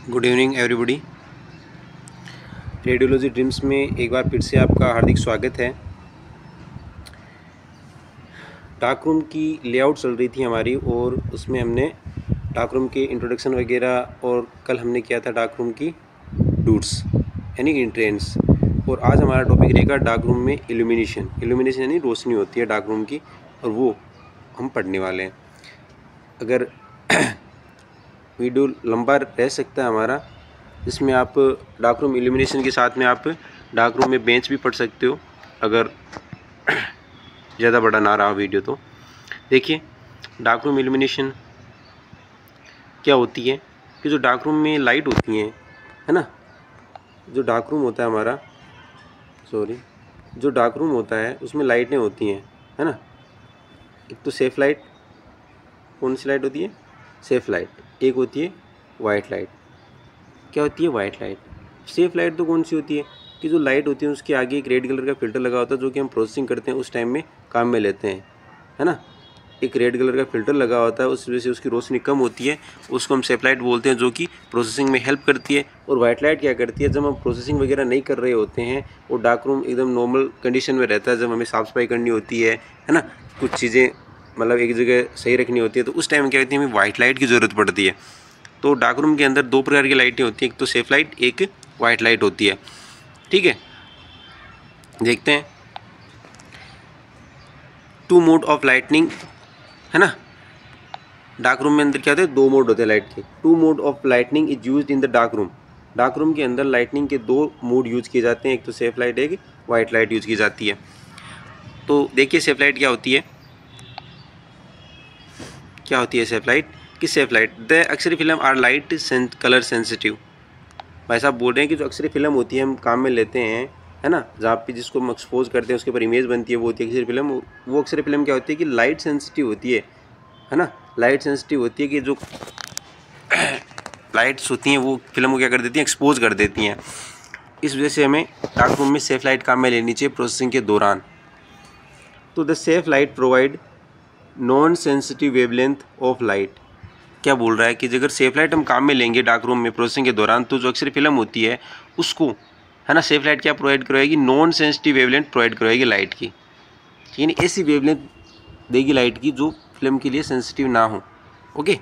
Good evening everybody. Radiology dreams में एक बार फिर से आपका हार्दिक स्वागत है। डार्क रूम की लेआउट चल रही थी हमारी और उसमें हमने डार्क रूम के इंट्रोडक्शन वगैरह और कल हमने किया था डार्क रूम की डूट्स यानी इंट्रेंस। और आज हमारा टॉपिक रहेगा डार्क रूम में इल्यूमिनेशन। इल्यूमिनेशन यानी रोशनी होती है डार्क रूम की, और वो हम पढ़ने वाले हैं। अगर वीडियो लंबा रह सकता है हमारा, जिसमें आप डार्क रूम इल्यूमिनेशन के साथ में आप डार्क रूम में बेंच भी पढ़ सकते हो, अगर ज़्यादा बड़ा ना रहा वीडियो तो। देखिए, डार्क रूम इल्यूमिनेशन क्या होती है कि जो डार्क रूम में लाइट होती हैं, है ना, जो डार्क रूम होता है हमारा, जो डार्क रूम होता है उसमें लाइटें होती हैं, है ना। एक तो सेफ लाइट, कौन सी लाइट होती है? Safe light. एक होती है वाइट लाइट। क्या होती है? White light. सेफ लाइट तो कौन सी होती है कि जो लाइट होती है उसके आगे एक रेड कलर का फिल्टर लगा होता है, जो कि हम प्रोसेसिंग करते हैं उस टाइम में काम में लेते हैं, है ना। एक रेड कलर का फिल्टर लगा होता है, उस वजह से उसकी रोशनी कम होती है, उसको हम सेफ लाइट बोलते हैं, जो कि प्रोसेसिंग में हेल्प करती है। और वाइट लाइट क्या करती है? जब हम प्रोसेसिंग वगैरह नहीं कर रहे होते हैं और डार्क रूम एकदम नॉर्मल कंडीशन में रहता है, जब हमें साफ़ सफाई करनी होती है ना, कुछ चीज़ें मतलब एक जगह सही रखनी होती है, तो उस टाइम क्या होती है, हमें वाइट लाइट की ज़रूरत पड़ती है। तो डार्क रूम के अंदर दो प्रकार की लाइटें होती हैं, एक तो सेफ लाइट, एक वाइट लाइट होती है। ठीक है, देखते हैं। टू मोड ऑफ लाइटनिंग, है ना। डार्क रूम में अंदर क्या होते हैं? दो मोड होते हैं लाइट के। Two mode of lightning is used in the dark room. Dark room के अंदर लाइटनिंग के दो मोड यूज किए जाते हैं, एक तो सेफ लाइट, एक वाइट लाइट यूज की जाती है। तो देखिए सेफ लाइट क्या होती है। क्या होती है सेफ लाइट? कि सेफ लाइट, द अक्सरी film are light colour sensitive. भाई साहब बोल रहे हैं कि जो अक्सरी फिल्म होती है हम काम में लेते हैं, है ना, जहाँ पे जिसको हम एक्सपोज करते हैं उसके ऊपर इमेज बनती है, वो होती है अक्सरी फिल्म। वो अक्सरी फिल्म क्या होती है कि लाइट सेंसिटिव होती है ना। लाइट सेंसिटिव होती है कि जो लाइट्स होती हैं वो फिल्म को क्या कर देती हैं? एक्सपोज कर देती हैं। इस वजह से हमें डार्क रूम में सेफ लाइट काम में लेनी चाहिए प्रोसेसिंग के दौरान। तो the safe light provide non sensitive wavelength of light. क्या बोल रहा है कि अगर सेफ लाइट हम काम में लेंगे डार्क रूम में प्रोसेसिंग के दौरान, तो जो अक्सर फिल्म होती है उसको, है ना, सेफ लाइट क्या प्रोवाइड करवाएगी? नॉन सेंसिटिव वेवलेंथ प्रोवाइड करवाएगी लाइट की। यानी ऐसी वेवलेंथ देगी लाइट की जो फिल्म के लिए सेंसिटिव ना हो। ओके,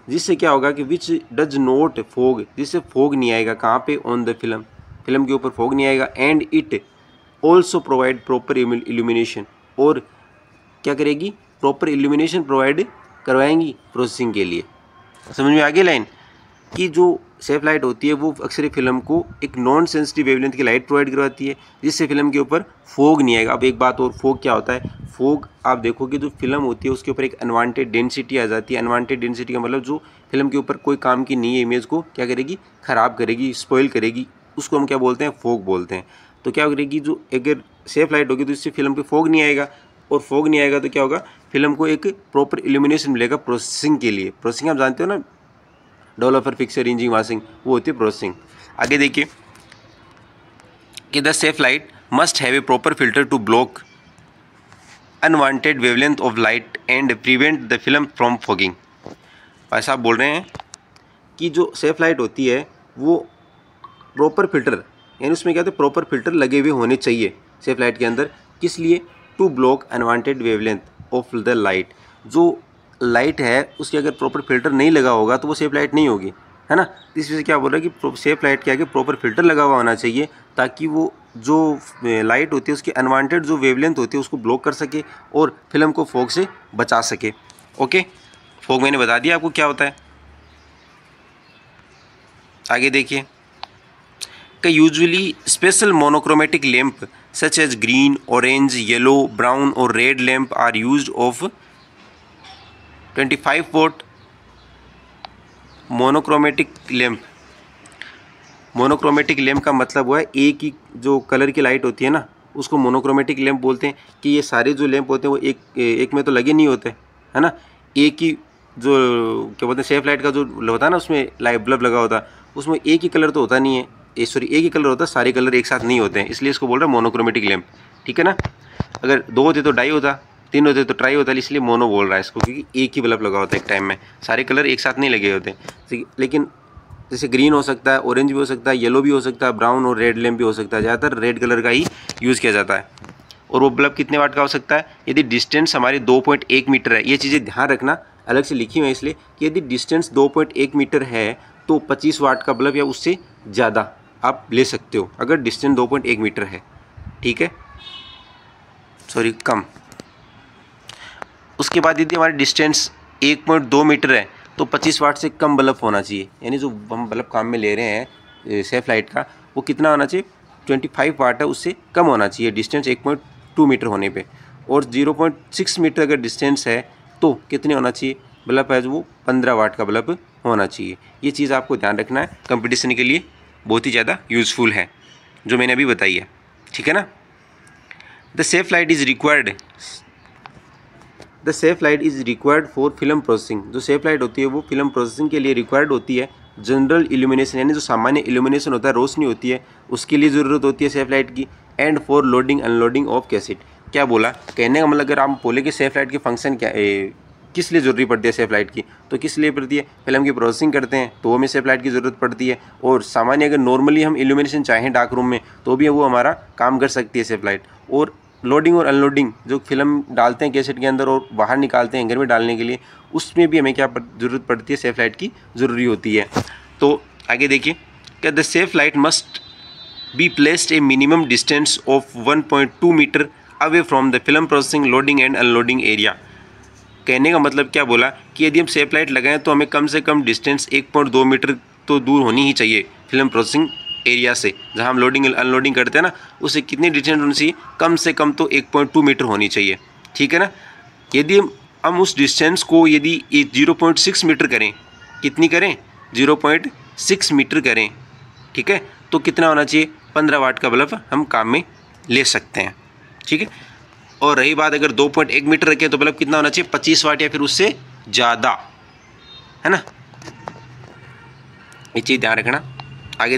जिससे क्या होगा कि विच डज नॉट फोग, जिससे फोग नहीं आएगा। कहाँ पे? ऑन द फिल्म, फिल्म के ऊपर फोग नहीं आएगा। And it also provide proper illumination, और क्या करेगी? प्रॉपर इल्यूमिनेशन प्रोवाइड करवाएंगी प्रोसेसिंग के लिए। समझ में आ गई लाइन? कि जो सेफ लाइट होती है वो अक्सर फिल्म को एक नॉन सेंसिटिव वेवलेंथ की लाइट प्रोवाइड करवाती है, जिससे फिल्म के ऊपर फोग नहीं आएगा। अब एक बात और, फोग क्या होता है? फोग आप देखो कि जो फिल्म होती है उसके ऊपर एक अनवांटेड डेंसिटी आ जाती है। अनवांटेड डेंसिटी का मतलब जो फिल्म के ऊपर कोई काम की नहीं है, इमेज को क्या करेगी? ख़राब करेगी, स्पॉइल करेगी। उसको हम क्या बोलते हैं? फोग बोलते हैं। तो क्या करेगी? जो अगर सेफ लाइट होगी तो इससे फिल्म पे फोग नहीं आएगा, और फोग नहीं आएगा तो क्या होगा? फिल्म को एक प्रॉपर इल्यूमिनेशन मिलेगा प्रोसेसिंग के लिए। प्रोसेसिंग आप जानते हो ना, डेवलपर, फिक्सर, इंजिंग, वाशिंग, वो होती है प्रोसेसिंग। आगे देखिए कि the safe light must have a proper filter to block unwanted wavelength of light and prevent the film from fogging. भाई साहब बोल रहे हैं कि जो सेफ लाइट होती है वो प्रॉपर फिल्टर, यानी उसमें क्या होता है? प्रॉपर फिल्टर लगे हुए होने चाहिए सेफ लाइट के अंदर। किस लिए? To block unwanted wavelength of the light. जो लाइट है उसके अगर प्रॉपर फिल्टर नहीं लगा होगा तो वो सेफ लाइट नहीं होगी, है ना। इस वजह से क्या बोल रहा है कि सेफ लाइट के आगे प्रॉपर फिल्टर लगा हुआ होना चाहिए, ताकि वो जो लाइट होती है उसकी अनवांटेड जो वेवलेंथ होती है उसको ब्लॉक कर सके और फिल्म को फॉग से बचा सके। ओके, फॉग मैंने बता दिया आपको क्या होता है। आगे देखिए कि usually special monochromatic lamp such as green, orange, yellow, brown और red lamp are used of 25 watt monochromatic lamp. Monochromatic lamp का मतलब हुआ है एक ही जो कलर की लाइट होती है ना, उसको मोनोक्रोमेटिक लैंप बोलते हैं। कि ये सारे जो लैंप होते हैं वो एक में तो लगे नहीं होते, है ना। एक ही जो क्या बोलते हैं सेफ लाइट का जो होता है ना, उसमें लाइट बल्ब लगा होता है, उसमें एक ही कलर तो होता नहीं है, सॉरी एक ही कलर होता है, सारे कलर एक साथ नहीं होते हैं, इसलिए इसको बोल रहे हैं मोनोक्रोमेटिक लैंप। ठीक है ना। अगर दो होते तो डाई होता, तीन होते तो ट्राई होता, इसलिए मोनो बोल रहा है इसको, क्योंकि एक ही बल्ब लगा होता है एक टाइम में, सारे कलर एक साथ नहीं लगे होते। लेकिन जैसे ग्रीन हो सकता है, ऑरेंज भी हो सकता है, येलो भी हो सकता है, ब्राउन और रेड लैम्प भी हो सकता है। ज़्यादातर रेड कलर का ही यूज़ किया जाता है। और वो बल्ब कितने वाट का हो सकता है? यदि डिस्टेंस हमारी 2.1 मीटर है, ये चीज़ें ध्यान रखना, अलग से लिखी हुई है इसलिए कि यदि डिस्टेंस 2.1 मीटर है तो 25 वाट का बल्ब या उससे ज़्यादा आप ले सकते हो, अगर डिस्टेंस 2.1 मीटर है, ठीक है, सॉरी कम। उसके बाद यदि हमारी डिस्टेंस 1.2 मीटर है तो 25 वाट से कम बल्ब होना चाहिए, यानी जो हम बल्ब काम में ले रहे हैं सेफ लाइट का, वो कितना होना चाहिए? 25 वाट है, उससे कम होना चाहिए डिस्टेंस 1.2 मीटर होने पे। और 0.6 मीटर अगर डिस्टेंस है तो कितने होना चाहिए बल्ब है, जो वो 15 वाट का बल्ब होना चाहिए। ये चीज़ आपको ध्यान रखना है, कंपटीशन के लिए बहुत ही ज़्यादा यूज़फुल है जो मैंने अभी बताई है, ठीक है ना। The safe light is required for film processing. जो सेफ लाइट होती है वो फिल्म प्रोसेसिंग के लिए रिक्वायर्ड होती है। जनरल इल्यूमिनेशन यानी जो सामान्य इल्यूमिनेशन होता है, रोशनी होती है, उसके लिए ज़रूरत होती है सेफ लाइट की। And for loading unloading of cassette. क्या बोला? कहने का मतलब अगर आप बोले कि सेफ लाइट की फंक्शन क्या किस लिए ज़रूरी पड़ती है सेफ लाइट की, तो किस लिए पड़ती है? फिल्म की प्रोसेसिंग करते हैं तो हमें सेफ लाइट की ज़रूरत पड़ती है। और सामान्य अगर नॉर्मली हम इल्यूमिनेशन चाहें डार्क रूम में तो भी वो हमारा काम कर सकती है सेफ लाइट। और लोडिंग और अनलोडिंग, जो फिल्म डालते हैं कैसेट के अंदर और बाहर निकालते हैं हैंगर में डालने के लिए, उसमें भी हमें क्या ज़रूरत पड़ती है? सेफ लाइट की ज़रूरी होती है। तो आगे देखिए, क्या the safe light must be placed a minimum distance of 1.2 metre away from the film processing loading and unloading area. कहने का मतलब क्या बोला कि यदि हम सेफ लाइट लगाएं तो हमें कम से कम डिस्टेंस 1.2 मीटर तो दूर होनी ही चाहिए फिल्म प्रोसेसिंग एरिया से, जहां हम लोडिंग अनलोडिंग करते हैं ना, उससे कितनी डिस्टेंस होनी चाहिए? कम से कम तो 1.2 मीटर होनी चाहिए, ठीक है ना। यदि हम उस डिस्टेंस को यदि 0.6 मीटर करें, कितनी करें? 0.6 मीटर करें, ठीक है, तो कितना होना चाहिए? 15 वाट का बल्ब हम काम में ले सकते हैं, ठीक है। और रही बात अगर 2.1 मीटर रखें तो बल्ब कितना होना चाहिए? 25 वाट या फिर उससे ज़्यादा, है ना। ये चीज़ ध्यान रखना। आगे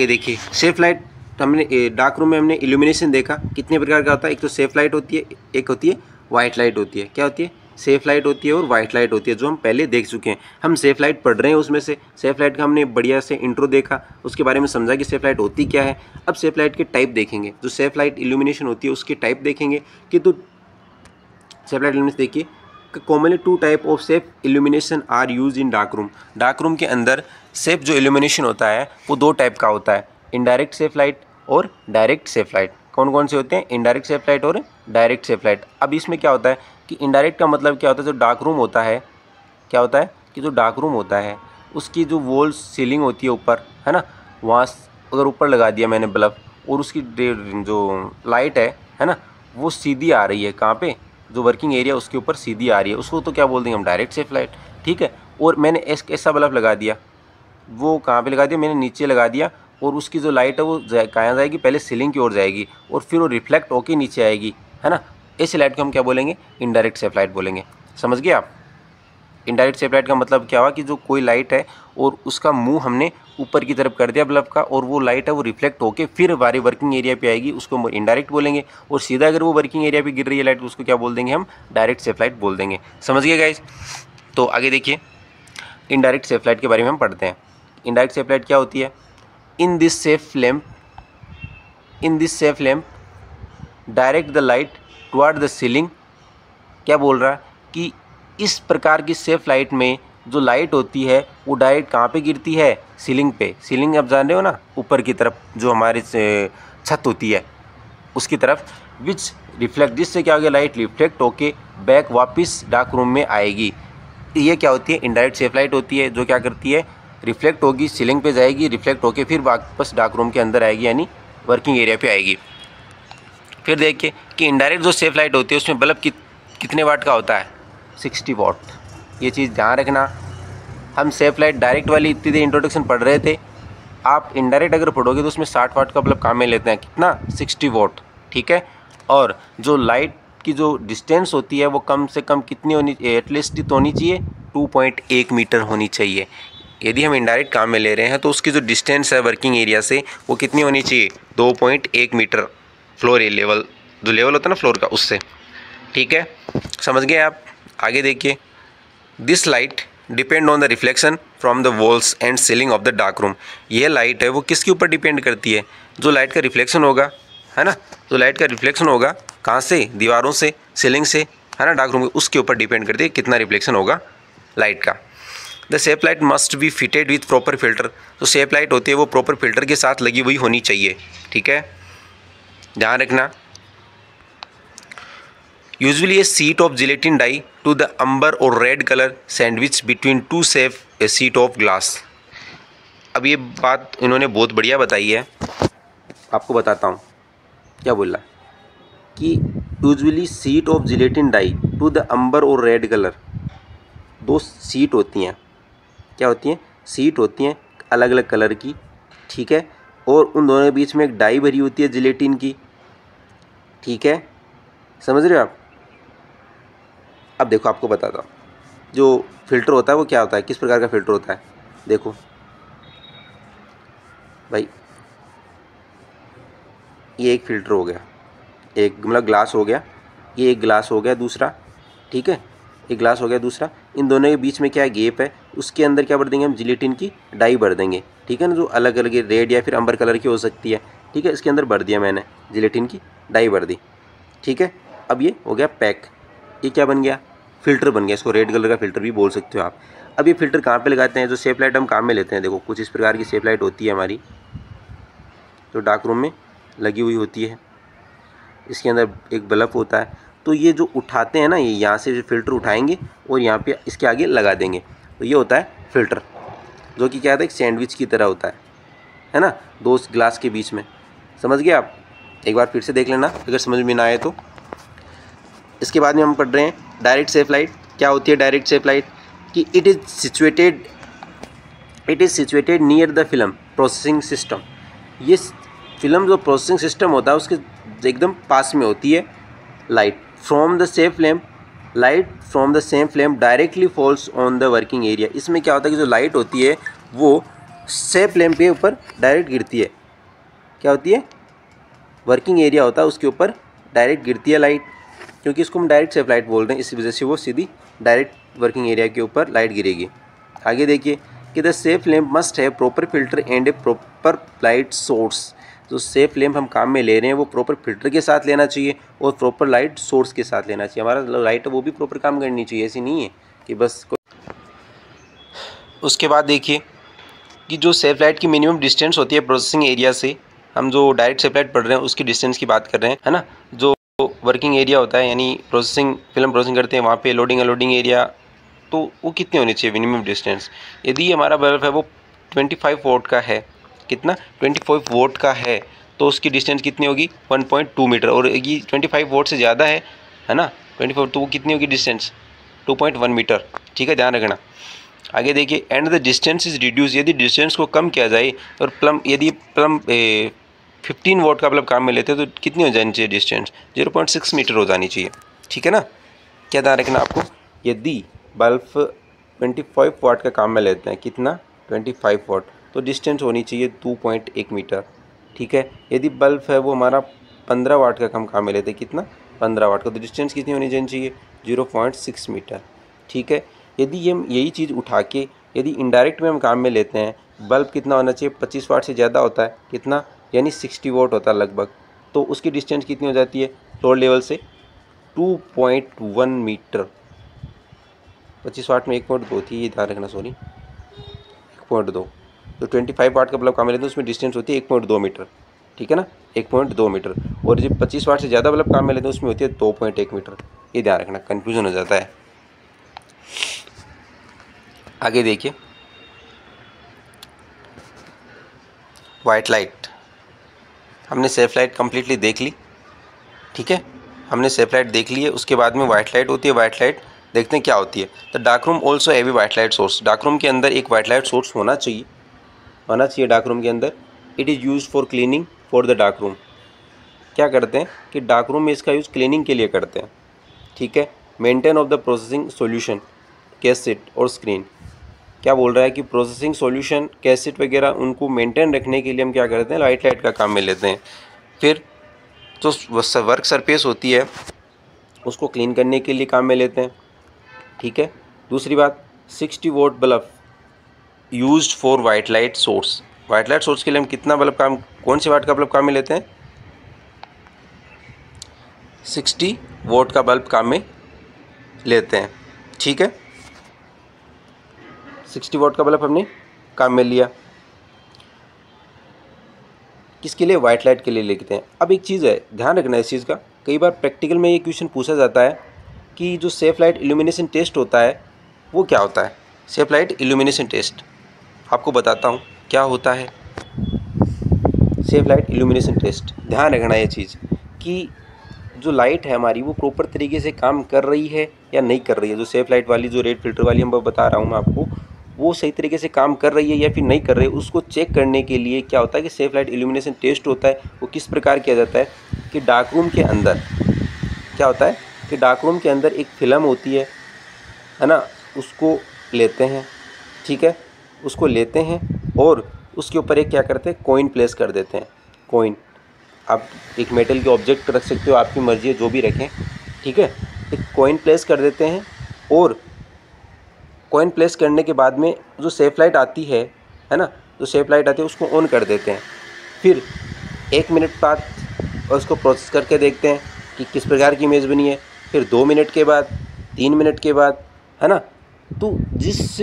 देखिए, सेफ लाइट हमने डार्क रूम में हमने इल्यूमिनेशन देखा कितने प्रकार का होता है। एक तो सेफ लाइट होती है, एक होती है वाइट लाइट होती है। क्या होती है? सेफ लाइट होती है और वाइट लाइट होती है, जो हम पहले देख चुके हैं। हम सेफ लाइट पढ़ रहे हैं, उसमें से सेफ लाइट का हमने बढ़िया से इंट्रो देखा, उसके बारे में समझा कि सेफ लाइट होती क्या है। अब सेफ लाइट के टाइप देखेंगे, जो सेफ लाइट इल्यूमिनेशन होती है उसके टाइप देखेंगे कि तो सेफ लाइट इल्यूमिनेशन देखिए, commonly 2 type of safe illumination are use in dark room. Dark room के अंदर सेफ जो इल्यूमिनेशन होता है वो 2 टाइप का होता है, इनडायरेक्ट सेफ लाइट और डायरेक्ट सेफ लाइट। कौन कौन से होते हैं? इनडायरेक्ट सेफ लाइट और डायरेक्ट सेफ लाइट। अब इसमें क्या होता है कि इनडायरेक्ट का मतलब क्या होता है? जो डार्क रूम होता है, क्या होता है कि जो डार्क रूम होता है उसकी जो वॉल सीलिंग होती है ऊपर, है ना, वहाँ अगर ऊपर लगा दिया मैंने बल्ब और उसकी जो लाइट है ना, वो सीधी आ रही है, कहाँ पे? जो वर्किंग एरिया उसके ऊपर सीधी आ रही है, उसको तो क्या बोल देंगे हम? डायरेक्ट सेफ लाइट, ठीक है। और मैंने ऐसा बल्ब लगा दिया, वो कहाँ पे लगा दिया? मैंने नीचे लगा दिया, और उसकी जो लाइट है वो कहाँ जाएगी? पहले सीलिंग की ओर जाएगी और फिर वो रिफ्लेक्ट होके नीचे आएगी, है ना। ऐसी लाइट को हम क्या बोलेंगे? इनडायरेक्ट सेफ लाइट बोलेंगे। समझ गए आप? इनडायरेक्ट सेफ लाइट का मतलब क्या हुआ कि जो कोई लाइट है और उसका मुंह हमने ऊपर की तरफ कर दिया बल्ब का, और वो लाइट है वो रिफ्लेक्ट होके फिर हमारे वर्किंग एरिया पे आएगी, उसको हम इनडायरेक्ट बोलेंगे। और सीधा अगर वो वर्किंग एरिया पे गिर रही है लाइट, उसको क्या बोल देंगे हम? डायरेक्ट सेफ लाइट बोल देंगे। समझ गए गाइस? तो आगे देखिए, इनडायरेक्ट सेफ लाइट के बारे में हम पढ़ते हैं। इनडायरेक्ट सेफ लाइट क्या होती है? In this safe lamp direct the light toward the ceiling. क्या बोल रहा है कि इस प्रकार की सेफ लाइट में जो लाइट होती है वो डायरेक्ट कहाँ पे गिरती है? सीलिंग पे। सीलिंग आप जान रहे हो ना, ऊपर की तरफ जो हमारी छत होती है उसकी तरफ, विच रिफ्लेक्ट, जिससे क्या हो गया? लाइट रिफ्लेक्ट होके बैक वापस डार्क रूम में आएगी। ये क्या होती है? इनडायरेक्ट सेफ लाइट होती है, जो क्या करती है? रिफ्लेक्ट होगी, सीलिंग पे जाएगी, रिफ्लेक्ट होके फिर वापस डार्क रूम के अंदर आएगी, यानी वर्किंग एरिया पे आएगी। फिर देखिए कि इनडायरेक्ट जो सेफ लाइट होती है उसमें बल्ब कितने वाट का होता है? 60 वाट। ये चीज़ ध्यान रखना। हम सेफ लाइट डायरेक्ट वाली इतनी देर इंट्रोडक्शन पढ़ रहे थे, आप इनडायरेक्ट अगर पढ़ोगे तो उसमें 60 वाट का बल्ब काम में लेते हैं। कितना? 60 वाट, ठीक है। और जो लाइट की जो डिस्टेंस होती है वो कम से कम कितनी होनी, एटलीस्ट तो होनी चाहिए 2.1 मीटर होनी चाहिए। यदि हम इनडायरेक्ट काम में ले रहे हैं तो उसकी जो डिस्टेंस है वर्किंग एरिया से वो कितनी होनी चाहिए? 2.1 मीटर, फ्लोर लेवल, जो लेवल होता है ना फ्लोर का, उससे, ठीक है। समझ गए आप? आगे देखिए, this light depend on the reflection from the walls and ceiling of the dark room. ये लाइट है वो किसके ऊपर डिपेंड करती है? जो लाइट का रिफ्लेक्शन होगा, है ना, जो लाइट का रिफ्लेक्शन होगा कहाँ से? दीवारों से, सीलिंग से, है ना, डार्क रूम के, उसके ऊपर डिपेंड करती है कितना रिफ्लेक्शन होगा लाइट का। The safe light must B fitted with proper filter. जो सेफ लाइट होती है वो प्रॉपर फिल्टर के साथ लगी हुई होनी चाहिए, ठीक है, ध्यान रखना। Usually a sheet of gelatin dye to the amber और red colour sandwich between two सेफ ए सीट ऑफ ग्लास। अब ये बात इन्होंने बहुत बढ़िया बताई है, आपको बताता हूँ क्या बोल रहा है कि usually sheet of gelatin dye to the amber और रेड कलर, दो सीट होती हैं, क्या होती हैं? सीट होती हैं अलग अलग कलर की, ठीक है, और उन दोनों के बीच में एक डाई भरी होती है जिलेटिन की, ठीक है, समझ रहे हो आप? अब देखो आपको बताता हूँ, जो फिल्टर होता है वो क्या होता है, किस प्रकार का फिल्टर होता है? देखो भाई, ये एक फ़िल्टर हो गया, एक मतलब ग्लास हो गया, ये एक ग्लास हो गया दूसरा, ठीक है, एक ग्लास हो गया दूसरा, इन दोनों के बीच में क्या गैप है, उसके अंदर क्या भर देंगे हम? जिलेटिन की डाई भर देंगे, ठीक है ना, जो अलग अलग रेड या फिर अंबर कलर की हो सकती है, ठीक है, इसके अंदर भर दिया मैंने, जिलेटिन की डाई भर दी, ठीक है। अब ये हो गया पैक, ये क्या बन गया? फ़िल्टर बन गया, इसको रेड कलर का फ़िल्टर भी बोल सकते हो आप। अब ये फ़िल्टर कहाँ पे लगाते हैं? जो सेफ लाइट हम काम में लेते हैं, देखो कुछ इस प्रकार की सेफ लाइट होती है हमारी, जो डार्क रूम में लगी हुई होती है, इसके अंदर एक बल्ब होता है, तो ये जो उठाते हैं ना, ये यहाँ से फ़िल्टर उठाएंगे और यहाँ पे इसके आगे लगा देंगे, तो ये होता है फ़िल्टर, जो कि क्या होता है? एक सैंडविच की तरह होता है ना, दो ग्लास के बीच में। समझ गए आप? एक बार फिर से देख लेना अगर समझ में ना आए तो। इसके बाद में हम पढ़ रहे हैं डायरेक्ट सेफ लाइट। क्या होती है डायरेक्ट सेफ लाइट? कि it is situated near the film processing system. ये फिल्म जो प्रोसेसिंग सिस्टम होता है उसके एकदम पास में होती है light. From the same flame, light from the same flame directly falls on the working area. इसमें क्या होता है कि जो लाइट होती है वो सेम फ्लेम के ऊपर डायरेक्ट गिरती है। क्या होती है? वर्किंग एरिया होता है उसके ऊपर डायरेक्ट गिरती है लाइट, क्योंकि इसको हम डायरेक्ट सेफ लाइट बोल रहे हैं, इसी वजह से वो सीधी डायरेक्ट वर्किंग एरिया के ऊपर लाइट गिरेगी। आगे देखिए कि the safe lamp must have proper filter and A proper light source. जो सेफ लैम्प हम काम में ले रहे हैं वो प्रॉपर फिल्टर के साथ लेना चाहिए और प्रॉपर लाइट सोर्स के साथ लेना चाहिए। हमारा लाइट है वो भी प्रॉपर काम करनी चाहिए, ऐसी नहीं है कि बस। उसके बाद देखिए कि जो सेफ लाइट की मिनिमम डिस्टेंस होती है प्रोसेसिंग एरिया से, हम जो डायरेक्ट सेफ लाइट पढ़ रहे हैं उसकी डिस्टेंस की बात कर रहे हैं, है ना। जो वर्किंग एरिया होता है यानी फिल्म प्रोसेसिंग करते हैं वहाँ पे लोडिंग अनलोडिंग एरिया, तो वो कितनी होनी चाहिए मिनिमम डिस्टेंस? यदि हमारा बल्ब है वो 25 वोट का है, कितना 25 वोट का है, तो उसकी डिस्टेंस कितनी होगी 1.2 मीटर। और ये 25 वोट से ज़्यादा है ना 24, तो वो कितनी होगी डिस्टेंस 2.1 मीटर। ठीक है, ध्यान रखना। आगे देखिए and the distance is reduce. यदि डिस्टेंस को कम किया जाए और यदि प्लम 15 वोट का बल्ब काम में लेते हैं तो कितनी हो जानी चाहिए डिस्टेंस? 0.6 मीटर हो जानी चाहिए। ठीक है ना, क्या ध्यान रखना आपको। यदि बल्ब 25 वाट का काम में लेते हैं, कितना 25 वाट, तो डिस्टेंस होनी चाहिए 2.1 मीटर। ठीक है, यदि बल्ब है वो हमारा 15 वाट का काम में लेते हैं, कितना 15 वाट का, तो डिस्टेंस कितनी होनी चाहिए 0.6 मीटर। ठीक है, यदि हम यही चीज़ उठा के यदि इनडायरेक्ट में हम काम में लेते हैं, बल्ब कितना होना चाहिए 25 वाट से ज़्यादा होता है, कितना यानी 60 वाट होता है लगभग, तो उसकी डिस्टेंस कितनी हो जाती है फ्लोर लेवल से 2.1 मीटर। 25 वाट में 1.2 थी, ये ध्यान रखना, सॉरी 1.2। तो 25 वाट का बल्ब काम में लेते हैं उसमें डिस्टेंस होती है 1.2 मीटर। ठीक है ना, 1.2 मीटर। और जब 25 वाट से ज़्यादा बल्ब काम में लेते हैं उसमें होती है 2.1 मीटर। ये ध्यान रखना, कन्फ्यूजन हो जाता है। आगे देखिए वाइट लाइट। हमने सेफ लाइट कम्प्लीटली देख ली। ठीक है, हमने सेफ लाइट देख ली है। उसके बाद में वाइट लाइट होती है। वाइट लाइट देखते हैं क्या होती है। The dark room also have a white light source. Dark room के अंदर एक वाइट लाइट सोर्स होना चाहिए डार्क रूम के अंदर। It is use for cleaning for the dark room. क्या करते हैं कि डार्क रूम में इसका यूज़ क्लीनिंग के लिए करते हैं। ठीक है, maintain of the processing solution cassette और स्क्रीन। क्या बोल रहा है कि प्रोसेसिंग सॉल्यूशन कैसेट वगैरह उनको मेंटेन रखने के लिए हम क्या करते हैं, वाइट लाइट का काम में लेते हैं। फिर जो वर्क सरफेस होती है उसको क्लीन करने के लिए काम में लेते हैं। ठीक है। दूसरी बात 60 volt bulb used for white light source. White light source के लिए हम कितना बल्ब काम, कौन से वाट का बल्ब काम में लेते हैं? 60 वोल्ट का बल्ब काम में लेते हैं, ठीक है। 60 वोल्ट का बल्ब हमने काम में लिया, किसके लिए? वाइट लाइट के लिए लेते हैं। अब एक चीज़ है, ध्यान रखना इस चीज़ का, कई बार प्रैक्टिकल में ये क्वेश्चन पूछा जाता है कि जो सेफ लाइट इल्यूमिनेशन टेस्ट होता है वो क्या होता है। सेफ लाइट इल्यूमिनेशन टेस्ट आपको बताता हूँ क्या होता है। सेफ लाइट इल्यूमिनेशन टेस्ट, ध्यान रखना ये चीज़ कि जो लाइट है हमारी वो प्रॉपर तरीके से काम कर रही है या नहीं कर रही है। जो सेफ लाइट वाली, जो रेड फिल्टर वाली हम बता रहा हूँ मैं आपको, वो सही तरीके से काम कर रही है या फिर नहीं कर रही है, उसको चेक करने के लिए क्या होता है कि सेफ लाइट इल्यूमिनेशन टेस्ट होता है। वो किस प्रकार किया जाता है कि डार्क रूम के अंदर क्या होता है कि डार्क रूम के अंदर एक फिल्म होती है ना, उसको लेते हैं, ठीक है, उसको लेते हैं और उसके ऊपर एक क्या करते हैं, कॉइन प्लेस कर देते हैं। कॉइन, आप एक मेटल के ऑब्जेक्ट रख सकते हो, आपकी मर्जी है जो भी रखें, ठीक है। एक कॉइन प्लेस कर देते हैं और कॉइन प्लेस करने के बाद में जो सेफ लाइट आती है ना, जो सेफ लाइट आती है उसको ऑन कर देते हैं। फिर 1 मिनट बाद उसको प्रोसेस करके देखते हैं कि किस प्रकार की इमेज बनी है। फिर 2 मिनट के बाद, 3 मिनट के बाद, है ना। तो जिस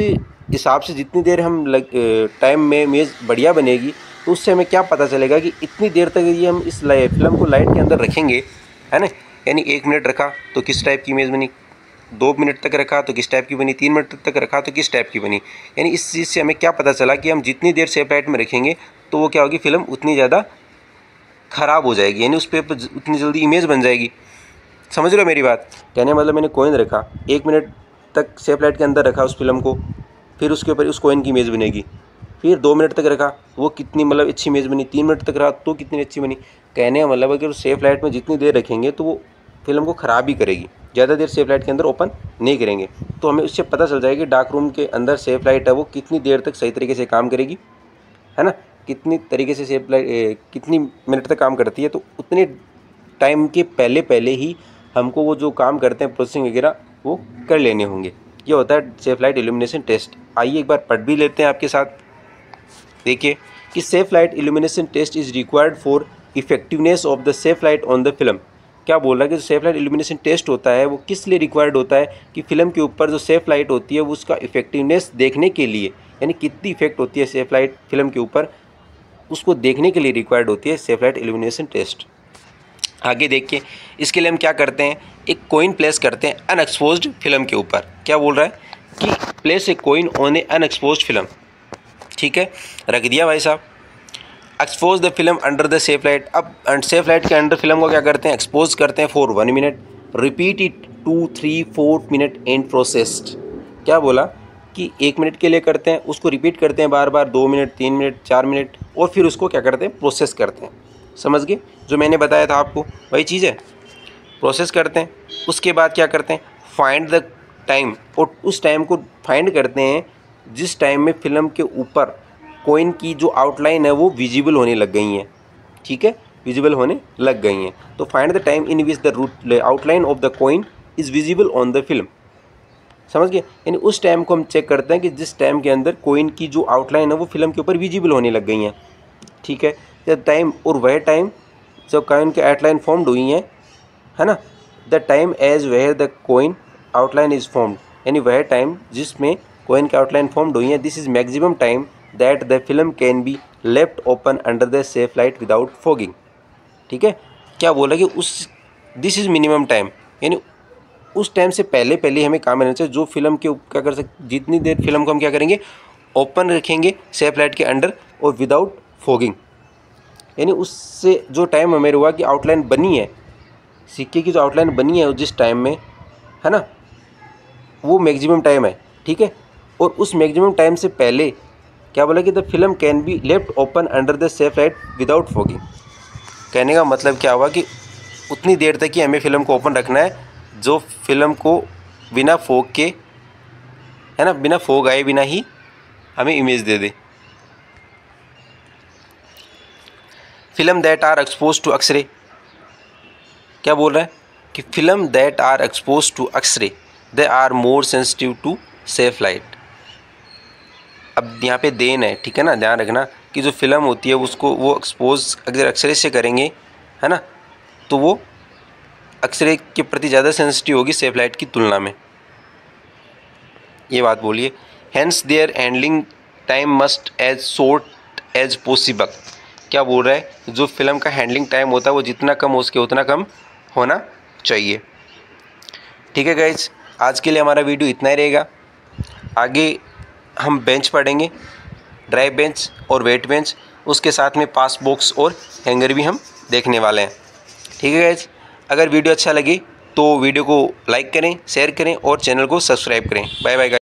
हिसाब से जितनी देर हम टाइम में इमेज बढ़िया बनेगी, तो उससे हमें क्या पता चलेगा कि इतनी देर तक ये हम इस फिल्म को लाइट के अंदर रखेंगे, है ना। यानी 1 मिनट रखा तो किस टाइप की इमेज बनी, 2 मिनट तक रखा तो किस टाइप की बनी, 3 मिनट तक रखा तो किस टाइप की बनी। यानी इस चीज़ से हमें क्या पता चला कि हम जितनी देर सेफ लाइट में रखेंगे तो वो क्या होगी, फिल्म उतनी ज़्यादा ख़राब हो जाएगी, यानी उस पर उतनी जल्दी इमेज बन जाएगी। समझ रहे हो मेरी बात? कहने मतलब मैंने कॉइन रखा, 1 मिनट तक सेफ लाइट के अंदर रखा उस फिल्म को, फिर उसके ऊपर उस कॉइन की इमेज बनेगी। फिर 2 मिनट तक रखा, वो कितनी मतलब अच्छी इमेज बनी। 3 मिनट तक रहा तो कितनी अच्छी बनी। कहने का मतलब अगर सेफ लाइट में जितनी देर रखेंगे तो वो फिल्म को ख़राब ही करेगी, ज़्यादा देर सेफ लाइट के अंदर ओपन नहीं करेंगे। तो हमें उससे पता चल जाएगा कि डार्क रूम के अंदर सेफ लाइट है वो कितनी देर तक सही तरीके से काम करेगी, है ना, कितनी तरीके से सेफ लाइट कितनी मिनट तक काम करती है। तो उतने टाइम के पहले पहले ही हमको वो जो काम करते हैं प्रोसेसिंग वगैरह वो कर लेने होंगे। ये होता है सेफ लाइट इल्यूमिनेशन टेस्ट। आइए एक बार पढ़ भी लेते हैं आपके साथ। देखिए कि safe light illumination test is required for effectiveness of the safe light on the film. क्या बोल रहा है कि जो सेफ लाइट इल्यूमिनेशन टेस्ट होता है वो किस लिए रिक्वायर्ड होता है कि फिल्म के ऊपर जो सेफ लाइट होती है वो उसका इफेक्टिवनेस देखने के लिए, यानी कितनी इफेक्ट होती है सेफ लाइट फिल्म के ऊपर, उसको देखने के लिए रिक्वायर्ड होती है सेफ लाइट इल्यूमिनेशन टेस्ट। आगे देखिए, इसके लिए हम क्या करते हैं, एक कॉइन प्लेस करते हैं अनएक्सपोज्ड फिल्म के ऊपर। क्या बोल रहा है कि place a coin on A unexposed film, ठीक है, रख दिया भाई साहब। Expose the film under the safe light. अब सेफ लाइट के अंडर फिल्म को क्या करते हैं, एक्सपोज करते हैं for 1 minute, repeat it 2, 3, 4 minute and processed. क्या बोला कि 1 मिनट के लिए करते हैं, उसको रिपीट करते हैं बार बार, 2 मिनट, 3 मिनट, 4 मिनट, और फिर उसको क्या करते हैं, प्रोसेस करते हैं। समझ गए? जो मैंने बताया था आपको वही चीज़ है, प्रोसेस करते हैं। उसके बाद क्या करते हैं, फाइंड द टाइम, और उस टाइम को फाइंड करते हैं जिस टाइम में फिल्म के ऊपर कॉइन की जो आउटलाइन है वो विजिबल होने लग गई हैं, ठीक है, विजिबल होने लग गई हैं। तो find the time in which the root outline of the coin is visible on the film. समझ गए? यानी उस टाइम को हम चेक करते हैं कि जिस टाइम के अंदर कॉइन की जो आउटलाइन है वो फिल्म के ऊपर विजिबल होने लग गई हैं, ठीक है। द टाइम, और वह टाइम जब कॉइन की आउटलाइन फॉर्म्ड हुई हैं, है ना, the time as where the coin outline is formed, यानी वह टाइम जिसमें कॉइन की आउटलाइन फॉर्म्ड हुई है। This is maximum time that the film can be left open under the safe light without fogging, ठीक है। क्या बोला कि उस दिस इज़ मिनिमम टाइम, यानी उस टाइम से पहले पहले हमें काम करना चाहिए जो फिल्म के क्या कर सकते, जितनी देर फिल्म को हम क्या करेंगे, ओपन रखेंगे सेफ लाइट के अंडर और विदाउट फॉगिंग। यानी उससे जो टाइम हमें हुआ कि आउटलाइन बनी है, सिक्के की जो आउटलाइन बनी है जिस टाइम में, है ना, वो मैक्सिमम टाइम है, ठीक है। और उस मैक्सिमम टाइम से पहले क्या बोला कि the film can be left open under the safe light without fogging. कहने का मतलब क्या हुआ कि उतनी देर तक ही हमें फिल्म को ओपन रखना है जो फिल्म को बिना फॉग के, है ना, बिना फॉग आए बिना ही हमें इमेज दे दे। Film that are expose to x-ray, क्या बोल रहा है कि film that are expose to x-ray, they are more sensitive to safe light. अब यहाँ पे देन है, ठीक है ना, ध्यान रखना कि जो फिल्म होती है उसको वो एक्सपोज अगर एक्सरे से करेंगे, है ना, तो वो एक्सरे के प्रति ज़्यादा सेंसिटिव होगी सेफ लाइट की तुलना में, ये बात बोलिए। Hence their handling time must as short as possible. क्या बोल रहा है, जो फिल्म का हैंडलिंग टाइम होता है वो जितना कम हो सके उतना कम होना चाहिए। ठीक है गाइज, आज के लिए हमारा वीडियो इतना ही रहेगा। आगे हम बेंच पढ़ेंगे, ड्राई बेंच और वेट बेंच, उसके साथ में पास बॉक्स और हैंगर भी हम देखने वाले हैं। ठीक है गाइज, अगर वीडियो अच्छा लगे तो वीडियो को लाइक करें, शेयर करें और चैनल को सब्सक्राइब करें। Bye bye guys.